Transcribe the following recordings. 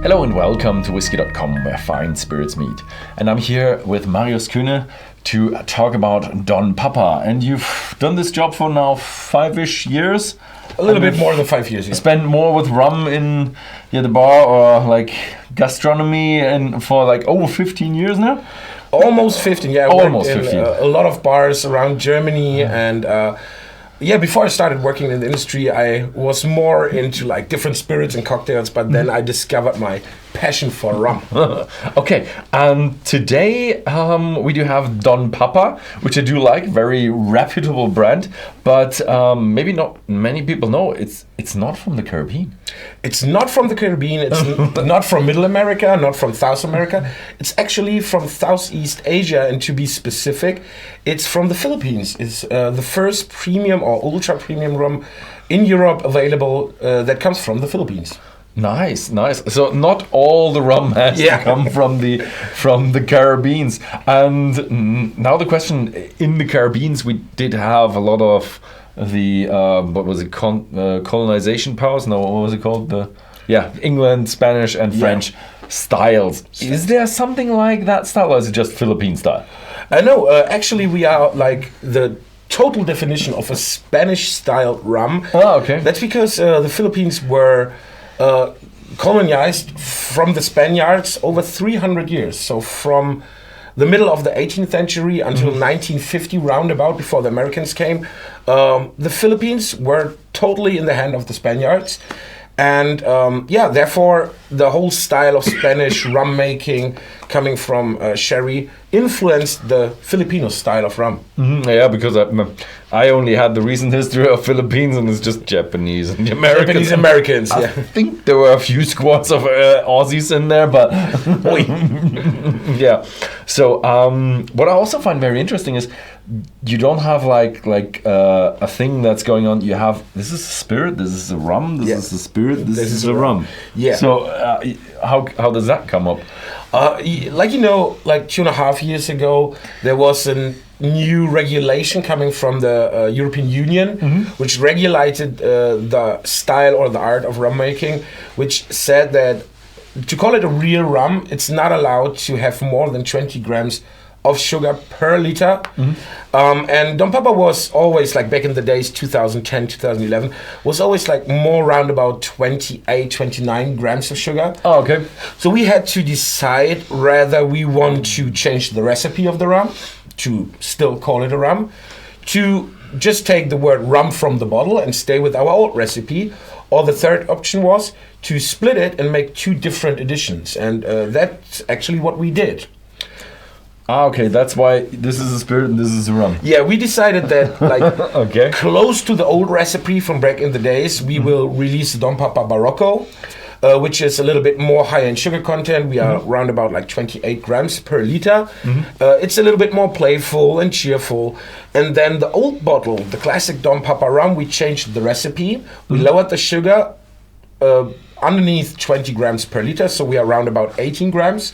Hello and welcome to Whisky.com, where fine spirits meet. And I'm here with Marius Koehne to talk about Don Papa. And you've done this job for now 5-ish years? A little bit more than 5 years. Yeah. Spent more with rum in the bar or like gastronomy and for like over 15 years now? Almost 15, yeah. Almost 15. A lot of bars around Germany and... before I started working in the industry, I was more into like different spirits and cocktails, but then I discovered my passion for rum. Okay, and today we do have Don Papa, which I do like, very reputable brand, but maybe not many people know it's not from the Caribbean. It's not from the Caribbean, it's not from Middle America, not from South America. It's actually from Southeast Asia, and to be specific, it's from the Philippines. It's the first premium or ultra premium rum in Europe available that comes from the Philippines. Nice. So not all the rum has to come from the Caribbeans. And now the question, in the Caribbeans we did have a lot of the what was it, colonization powers? No, what was it called? England, Spanish and French styles. Is there something like that style, or is it just Philippine style? No, actually we are like the total definition of a Spanish style rum. Oh, okay. That's because the Philippines were colonized from the Spaniards over 300 years. So from the middle of the 18th century until 1950, roundabout, before the Americans came, the Philippines were totally in the hand of the Spaniards. And therefore the whole style of Spanish rum making coming from sherry influenced the Filipino style of rum. Yeah, because I only had the recent history of Philippines, and it's just Japanese and the Americans. Americans. I think there were a few squads of Aussies in there, but yeah. So what I also find very interesting is you don't have like a thing that's going on. You have, this is a spirit, this is a rum, this is a spirit, this is a rum. Yeah. So how does that come up? Like 2.5 years ago, there was a new regulation coming from the European Union, which regulated the style or the art of rum making, which said that to call it a real rum, it's not allowed to have more than 20 grams of sugar per liter. And Don Papa was always, like back in the days, 2010, 2011, was always like more around about 28, 29 grams of sugar. Oh, okay. So we had to decide whether we want to change the recipe of the rum, to still call it a rum, to just take the word rum from the bottle and stay with our old recipe, or the third option was to split it and make 2 different editions. And that's actually what we did. Okay, that's why this is a spirit and this is a rum. Yeah, we decided that, like, close to the old recipe from back in the days, we will release Don Papa Baroko, which is a little bit more high in sugar content. We are around about like 28 grams per liter. It's a little bit more playful and cheerful. And then the old bottle, the classic Don Papa rum, we changed the recipe. We lowered the sugar underneath 20 grams per liter, so we are around about 18 grams.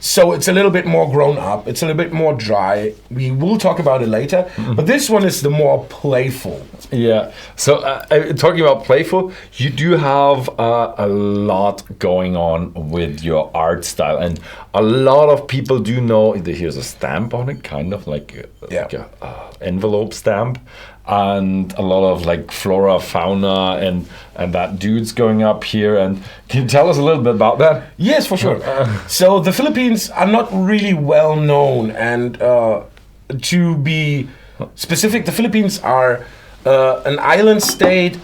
So it's a little bit more grown up, it's a little bit more dry. We will talk about it later, but this one is the more playful. Yeah, so talking about playful, you do have a lot going on with your art style, and a lot of people do know that here's a stamp on it, kind of like a envelope stamp, and a lot of like flora, fauna, and that dude's going up here. And can you tell us a little bit about that? Yes, for sure. So the Philippines are not really well known, and to be specific, the Philippines are an island state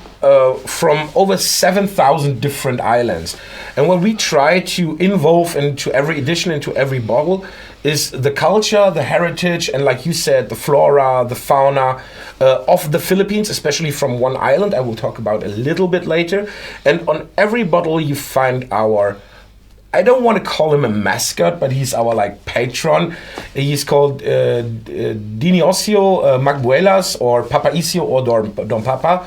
from over 7,000 different islands. And what we try to involve into every edition, into every bottle, is the culture, the heritage, and like you said, the flora, the fauna of the Philippines, especially from one island I will talk about a little bit later. And on every bottle you find our, I don't want to call him a mascot, but he's our like patron. He's called Diniosio Magbuelas, or Papaicio, or Don Papa,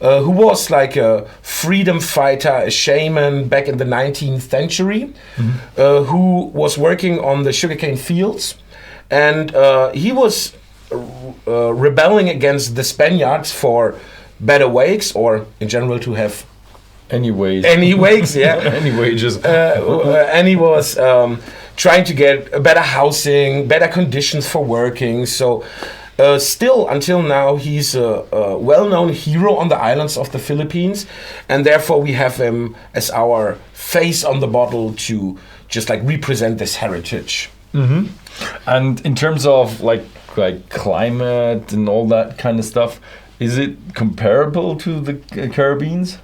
who was like a freedom fighter, a shaman back in the 19th century, who was working on the sugarcane fields. And he was rebelling against the Spaniards for better wakes, or in general to have Anyways. Anyways, yeah. Any wages. And he was trying to get better housing, better conditions for working. So still, until now, he's a well-known hero on the islands of the Philippines. And therefore, we have him as our face on the bottle to just like represent this heritage. Mm-hmm. And in terms of like climate and all that kind of stuff, is it comparable to the Caribbeans?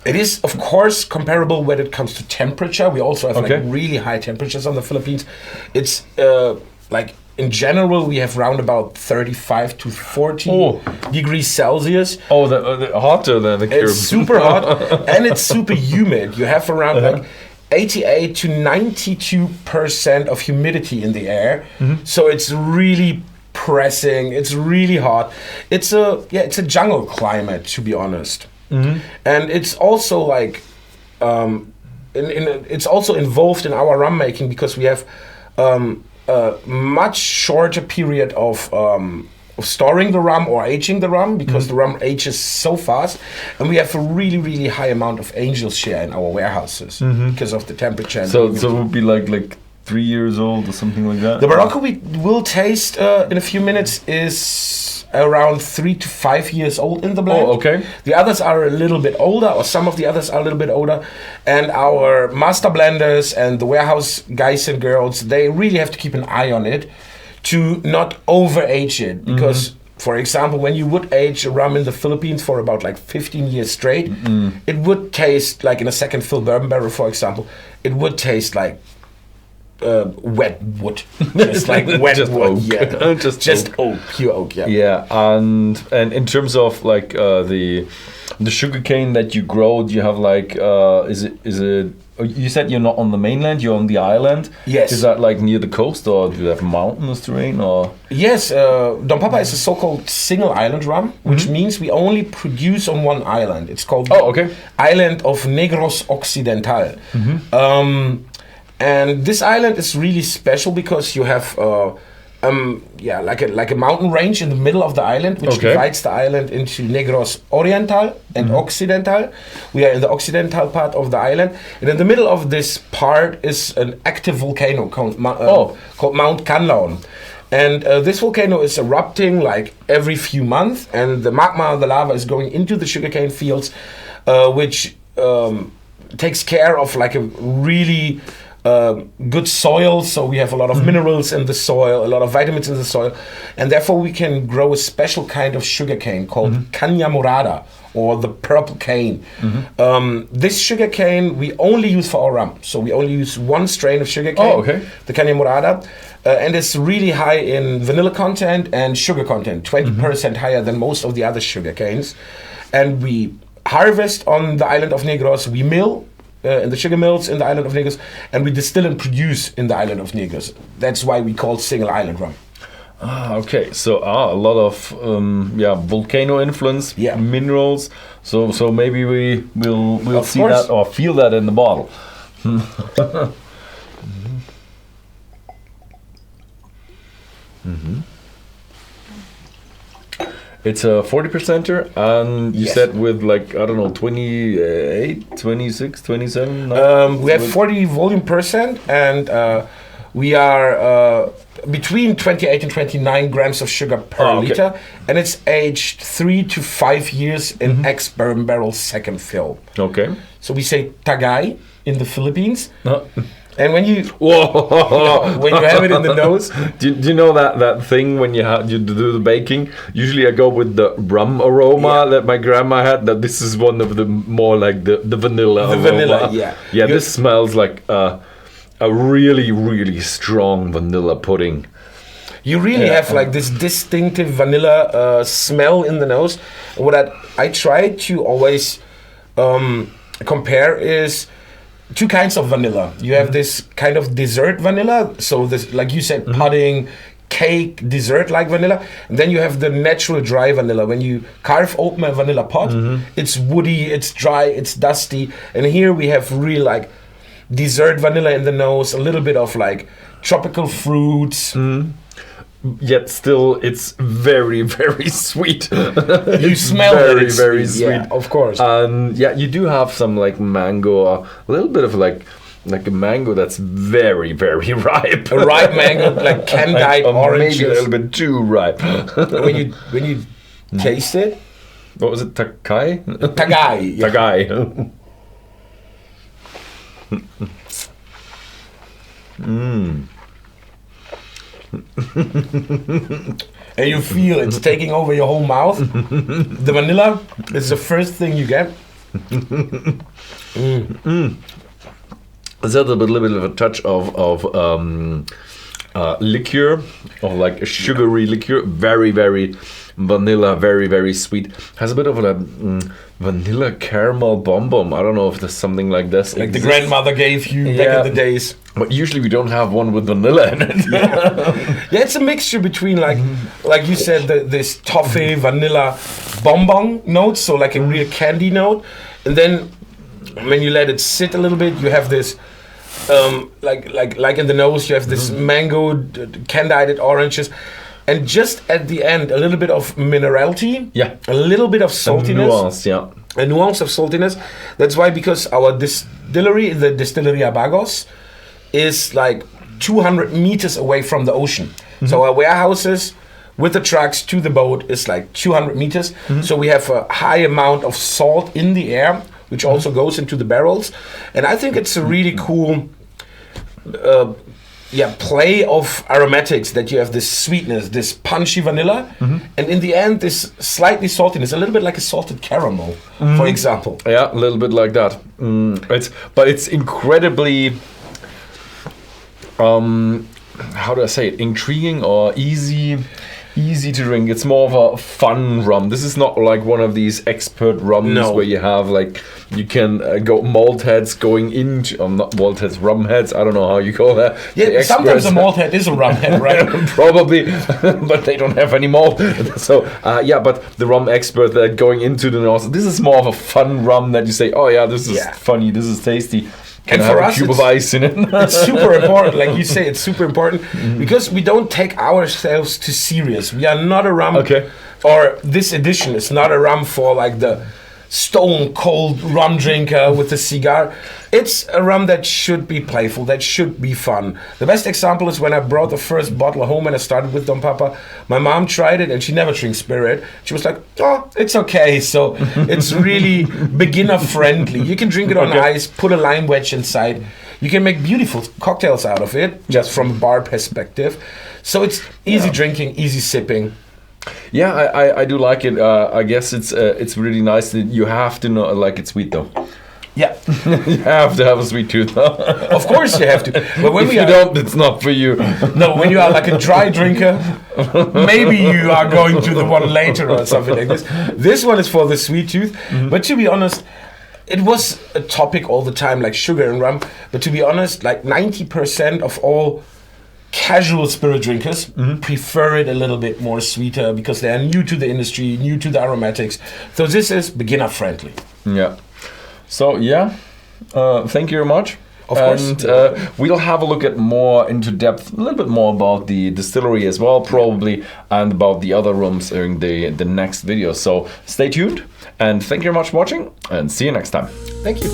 It is, of course, comparable when it comes to temperature. We also have like really high temperatures on the Philippines. It's like in general, we have round about 35 to 40 degrees Celsius. Oh, the hotter than the Caribbean. It's super hot and it's super humid. You have around like 88 to 92% of humidity in the air. Mm-hmm. So it's really pressing. It's really hot. It's a jungle climate, to be honest. Mm-hmm. And it's also like it's also involved in our rum making because we have a much shorter period of storing the rum or aging the rum because the rum ages so fast, and we have a really, really high amount of angel share in our warehouses because of the temperature. And so it would be like 3 years old or something like that? The Baroko we will taste in a few minutes is around 3 to 5 years old in the blend. Oh, okay. The others are a little bit older, or some of the others are a little bit older. And our master blenders and the warehouse guys and girls, they really have to keep an eye on it to not over-age it. Because, for example, when you would age a rum in the Philippines for about like 15 years straight, it would taste like in a second fill bourbon barrel, for example, it would taste like wet wood, just like wet just wood, oak. yeah, just oak, pure oak, yeah. Yeah, and in terms of like the sugarcane that you grow, do you have like is it? You said you're not on the mainland; you're on the island. Yes. Is that like near the coast, or do you have mountainous terrain, or? Yes, Don Papa is a so-called single island rum, which means we only produce on one island. It's called island of Negros Occidental. And this island is really special because you have like a mountain range in the middle of the island, which divides the island into Negros Oriental and Occidental. We are in the Occidental part of the island, and in the middle of this part is an active volcano called Mount Kanlaon. And this volcano is erupting like every few months, and the magma, the lava, is going into the sugarcane fields, which takes care of like a really good soil, so we have a lot of minerals in the soil, a lot of vitamins in the soil, and therefore we can grow a special kind of sugarcane called caña morada, or the purple cane. This sugarcane we only use for our rum, so we only use one strain of sugarcane, the caña morada, and it's really high in vanilla content and sugar content, 20% higher than most of the other sugarcanes. And we harvest on the island of Negros, we mill in the sugar mills in the island of Negros, and we distill and produce in the island of Negros. That's why we call single island rum. Okay, so a lot of volcano influence, minerals. So maybe we'll see that or feel that in the bottle. It's a 40%er, and you said with like, I don't know, 28, 26, 27? We have 40 volume percent, and we are between 28 and 29 grams of sugar per liter, and it's aged 3 to 5 years in ex-bourbon barrel second fill. Okay. So we say tagay in the Philippines. And when you when you have it in the nose, do you know that thing when you do the baking? Usually I go with the rum aroma that my grandma had. That this is one of the more like the vanilla. The aroma. vanilla, yeah. Yeah, this smells like a really, really strong vanilla pudding. You really have like this distinctive vanilla smell in the nose. What I try to always compare is two kinds of vanilla. You have this kind of dessert vanilla, so this, like you said, pudding, cake, dessert-like vanilla. And then you have the natural dry vanilla. When you carve open a vanilla pot, it's woody, it's dry, it's dusty. And here we have real like dessert vanilla in the nose, a little bit of like tropical fruits. yet still it's very, very sweet. You smell very, it. very sweet. Yeah, of course. Yeah, you do have some like mango, a little bit of like a mango that's very, very ripe. A ripe mango, like candied oranges. Maybe a little bit too ripe. when you taste it, What was it? Takai? Tagai. Yeah. Tagai. And you feel it's taking over your whole mouth. The vanilla is the first thing you get. There's a little bit of a touch of liqueur, of like a sugary liqueur, very, very vanilla, very, very sweet. Has a bit of a vanilla caramel bomb. I don't know if there's something like this. Like the grandmother gave you back in the days. But usually we don't have one with vanilla in it. Yeah, it's a mixture between like you said, this toffee, vanilla, bonbon notes, so like a real candy note. And then when you let it sit a little bit, you have this like in the nose, you have this mango, candied oranges, and just at the end, a little bit of minerality, a little bit of saltiness, a nuance of saltiness. That's why, because our distillery, the Distillery Abagos, is like 200 meters away from the ocean. So our warehouses with the trucks to the boat is like 200 meters. So we have a high amount of salt in the air, which also goes into the barrels. And I think it's a really cool play of aromatics, that you have this sweetness, this punchy vanilla, and in the end, this slightly saltiness, a little bit like a salted caramel, for example. Yeah, a little bit like that. It's incredibly, how do I say it? Intriguing or easy to drink. It's more of a fun rum. This is not like one of these expert rums where you have like, you can go malt heads going into, not malt heads, rum heads. I don't know how you call that. Yeah, sometimes a malt head is a rum head, right? Probably, but they don't have any malt. So but the rum expert that going into the nose, this is more of a fun rum that you say, oh yeah, this is funny, this is tasty. Can I have a cube of ice in it? It's super important, like you say, it's super important because we don't take ourselves too serious. We are not a rum, or this edition is not a rum for like the stone cold rum drinker with a cigar. It's a rum that should be playful, that should be fun. The best example is when I brought the first bottle home and I started with Don Papa. My mom tried it and she never drinks spirit. She was like, oh, it's okay. So it's really beginner friendly. You can drink it on ice, put a lime wedge inside. You can make beautiful cocktails out of it, just from a bar perspective. So it's easy drinking, easy sipping. Yeah, I do like it. I guess it's really nice that you have to know, like, it's sweet though. Yeah, you have to have a sweet tooth. Of course you have to. But when if you don't, it's not for you. No, when you are like a dry drinker, maybe you are going to the one later or something like this. This one is for the sweet tooth. But to be honest, it was a topic all the time, like sugar and rum. But to be honest, like 90% of all casual spirit drinkers prefer it a little bit more sweeter because they are new to the industry, new to the aromatics. So this is beginner friendly. Yeah. So thank you very much. Of course. And we'll have a look at more into depth, a little bit more about the distillery as well, probably, and about the other rums in the next video. So stay tuned, and thank you very much for watching, and see you next time. Thank you.